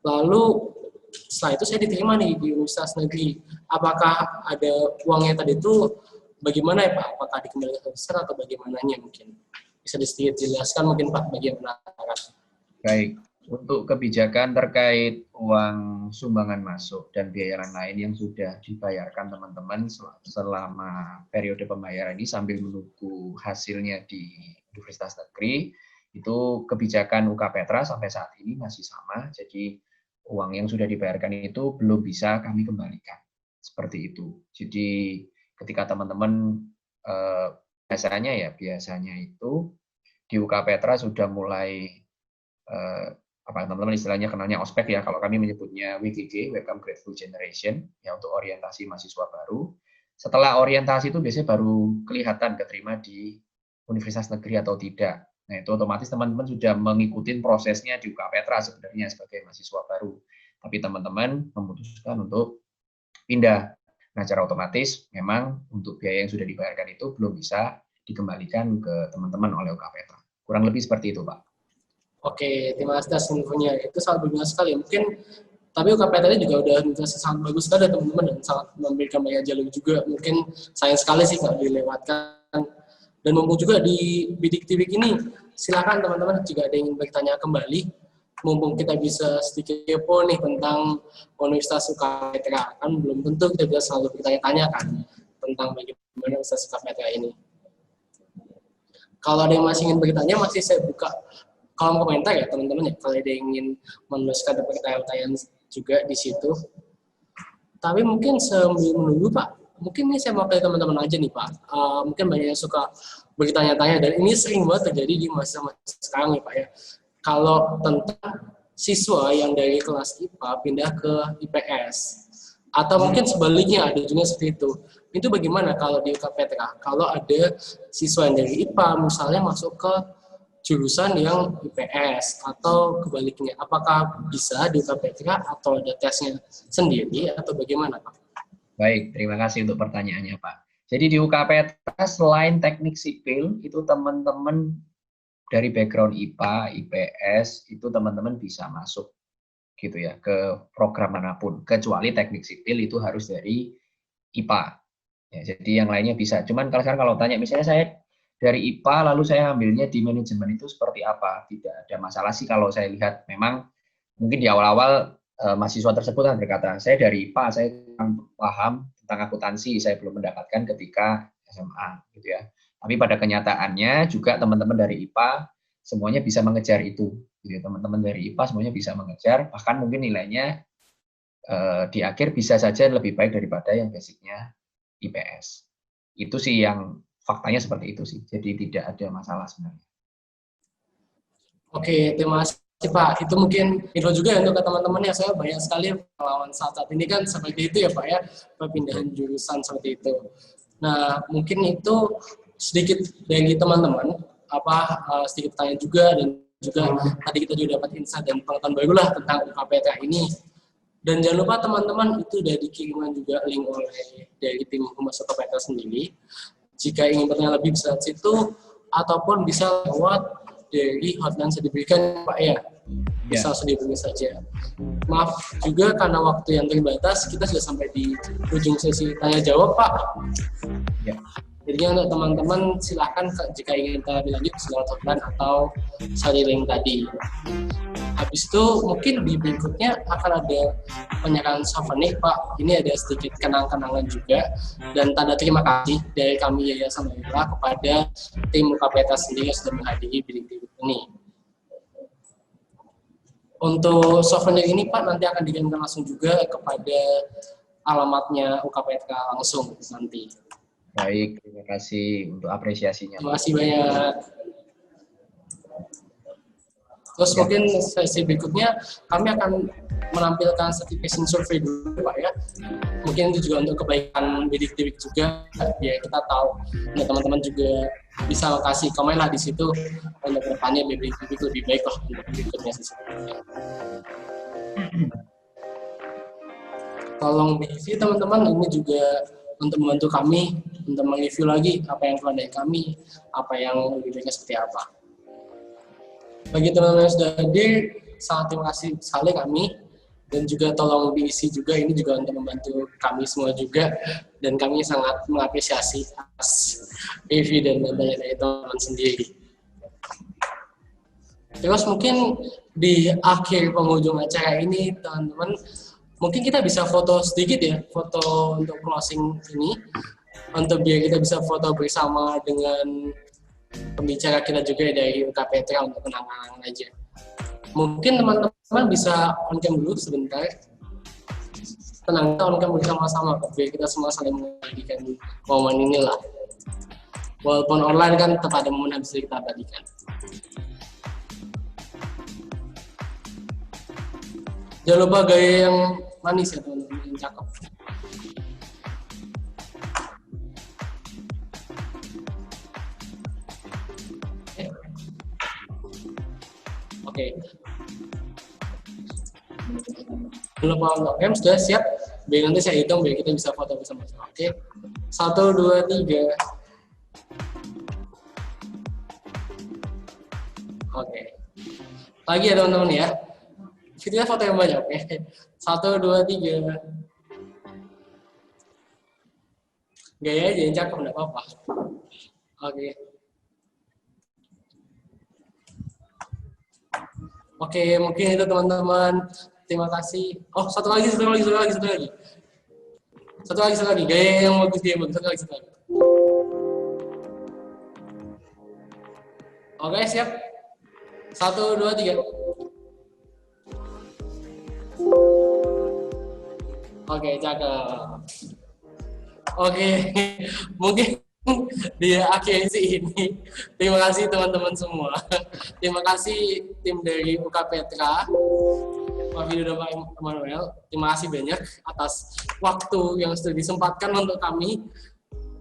lalu setelah itu saya diterima nih di universitas negeri, apakah ada uangnya tadi itu bagaimana ya Pak? Apakah dikembalikan ke besar atau bagaimananya mungkin? Bisa sedikit dijelaskan mungkin Pak bagaimana? Baik, untuk kebijakan terkait uang sumbangan masuk dan biaya lain yang sudah dibayarkan teman-teman selama periode pembayaran ini sambil menunggu hasilnya di universitas negeri, itu kebijakan UK Petra sampai saat ini masih sama, jadi uang yang sudah dibayarkan itu belum bisa kami kembalikan. Seperti itu. Jadi ketika teman-teman biasanya itu di UK Petra sudah mulai teman-teman istilahnya kenalnya ospek ya, kalau kami menyebutnya WGG, Welcome Grateful Generation, ya untuk orientasi mahasiswa baru. Setelah orientasi itu biasanya baru kelihatan keterima di universitas negeri atau tidak. Nah itu otomatis teman-teman sudah mengikuti prosesnya di UK Petra sebenarnya sebagai mahasiswa baru. Tapi teman-teman memutuskan untuk pindah. Nah secara otomatis memang untuk biaya yang sudah dibayarkan itu belum bisa dikembalikan ke teman-teman oleh UK Petra. Kurang lebih seperti itu Pak. Oke, terima kasih atas infonya. Itu sangat berguna sekali. Mungkin, tapi UK Petra juga udah sangat bagus sekali teman-teman dan sangat memberikan banyak jalur juga. Mungkin sayang sekali sih kalau dilewatkan. Dan mumpung juga di Bidik TV ini, silakan teman-teman jika ada yang ingin bertanya kembali. Mumpung kita bisa sedikit kepo nih tentang Universitas UK Petra. Kan belum tentu kita bisa selalu bertanya-tanya kan tentang bagaimana Universitas UK Petra ini. Kalau ada yang masih ingin bertanya, masih saya buka kolom komentar ya teman-teman ya, kalau ada yang ingin menuliskan pertanyaan-pertanyaan juga di situ. Tapi mungkin sambil menunggu Pak, mungkin ini saya mau ke teman-teman aja nih Pak. Mungkin banyak yang suka bertanya-tanya dan ini sering banget terjadi di masa-masa sekarang ya Pak ya. Kalau tentang siswa yang dari kelas IPA pindah ke IPS atau mungkin sebaliknya ada juga seperti itu. Itu bagaimana kalau di UK Petra? Kalau ada siswa yang dari IPA misalnya masuk ke jurusan yang IPS atau kebaliknya, apakah bisa di UK Petra atau ada tesnya sendiri atau bagaimana Pak? Baik, terima kasih untuk pertanyaannya Pak. Jadi di UK Petra selain teknik sipil itu teman-teman dari background IPA, IPS itu teman-teman bisa masuk gitu ya ke program manapun, kecuali teknik sipil itu harus dari IPA. Ya, jadi yang lainnya bisa. Cuman kalau tanya misalnya saya dari IPA lalu saya ambilnya di manajemen itu seperti apa? Tidak ada masalah sih kalau saya lihat. Memang mungkin di awal-awal mahasiswa tersebut kan berkata, saya dari IPA, saya paham tentang akuntansi, saya belum mendapatkan ketika SMA gitu ya. Tapi pada kenyataannya juga teman-teman dari IPA semuanya bisa mengejar itu. Gitu. Teman-teman dari IPA semuanya bisa mengejar, bahkan mungkin nilainya di akhir bisa saja lebih baik daripada yang basicnya IPS. Itu sih yang faktanya seperti itu sih, jadi tidak ada masalah sebenarnya. Oke, terima kasih Pak. Itu mungkin info juga untuk teman-teman ya, saya banyak sekali pengalaman saat ini kan seperti itu ya Pak ya, perpindahan jurusan seperti itu. Nah, mungkin itu sedikit dari teman-teman, sedikit tanya juga dan juga tadi kita juga dapat insight dan pengetahuan baru lah tentang UK Petra ini. Dan jangan lupa teman-teman itu sudah dikirimkan juga link oleh dari tim Humas UK Petra sendiri. Jika ingin bertanya lebih bisa di situ, ataupun bisa lewat dari hotline yang diberikan Pak ya. Bisa dihubungi saja. Maaf juga karena waktu yang terbatas, kita sudah sampai di ujung sesi tanya-jawab Pak. Ya. Jadinya untuk teman-teman silahkan jika ingin tanya lebih lanjut lewat hotline atau cari link tadi. Habis itu mungkin di berikutnya akan ada penyerahan souvenir Pak. Ini ada sedikit kenang-kenangan juga dan tanda terima kasih dari kami Yayasan Loyola kepada tim UK Petra sendiri yang sudah menghadiri bidik ini. Untuk souvenir ini Pak nanti akan dikirimkan langsung juga kepada alamatnya UK Petra langsung nanti. Baik, terima kasih untuk apresiasinya. Terima kasih banyak. Terus mungkin sesi berikutnya kami akan menampilkan certification survey dulu Pak ya. Mungkin itu juga untuk kebaikan bidik-bidik juga, biar kita tahu. Nah, teman-teman juga bisa kasih komen lah di situ untuk kedepannya bidik-bidik lebih baik lah untuk berikutnya sih. Tolong di-review teman-teman, ini juga untuk membantu kami untuk mereview lagi apa yang kurang dari kami, apa yang lebih baiknya seperti apa. Bagi teman-teman yang sudah hadir, sangat terima kasih sekali kami, dan juga tolong diisi juga, ini juga untuk membantu kami semua juga, dan kami sangat mengapresiasi atas review dan bantuan dari teman-teman sendiri. Terus mungkin di akhir penghujung acara ini teman-teman, mungkin kita bisa foto sedikit ya, foto untuk closing ini, untuk biar kita bisa foto bersama dengan pembicara kita juga dari UK Petra untuk kenang-kenangan aja. Mungkin teman-teman bisa on cam dulu sebentar. Tenang, kita on cam bersama-sama, biar kita semua saling membagikan momen inilah. Walaupun online kan tetap ada momen yang bisa kita bagikan. Jangan lupa gaya yang manis ya teman-teman, yang cakep. Oke. Jangan lupa untuk game, sudah siap? Biar nanti saya hitung, biar kita bisa foto bersama-sama. Oke. 1, 2, 3. Oke. Lagi ya teman-teman ya. Kita foto yang banyak, oke. 1, 2, 3. Gaya aja yang cakep, enggak apa-apa. Oke. Oke, mungkin itu teman-teman. Terima kasih. Oh, satu lagi. Gaya yang bagus, Satu lagi. Oke, siap. 1, 2, 3. Oke, cakep. Oke, mungkin di akhir ini, terima kasih teman-teman semua. Terima kasih tim dari UK Petra, Pak Fido dan Pak Emmanuel. Terima kasih banyak atas waktu yang sudah disempatkan untuk kami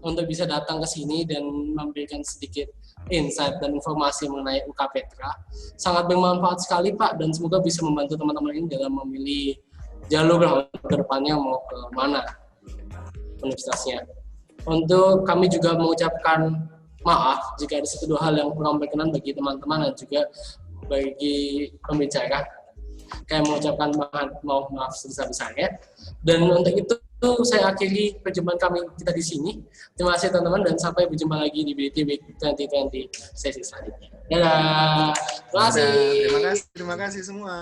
untuk bisa datang ke sini dan memberikan sedikit insight dan informasi mengenai UK Petra. Sangat bermanfaat sekali Pak, dan semoga bisa membantu teman-teman ini dalam memilih jalur ke depannya mau ke mana universitasnya. Untuk kami juga mengucapkan maaf jika ada 1-2 hal yang kurang berkenan bagi teman-teman dan juga bagi pembicara. Kayak mengucapkan maaf sebesar-besarnya. Dan untuk itu saya akhiri perjumpaan kita di sini. Terima kasih teman-teman, dan sampai berjumpa lagi di BDT Week 2020 sesi selanjutnya. Dadah. Terima kasih. Terima kasih semua.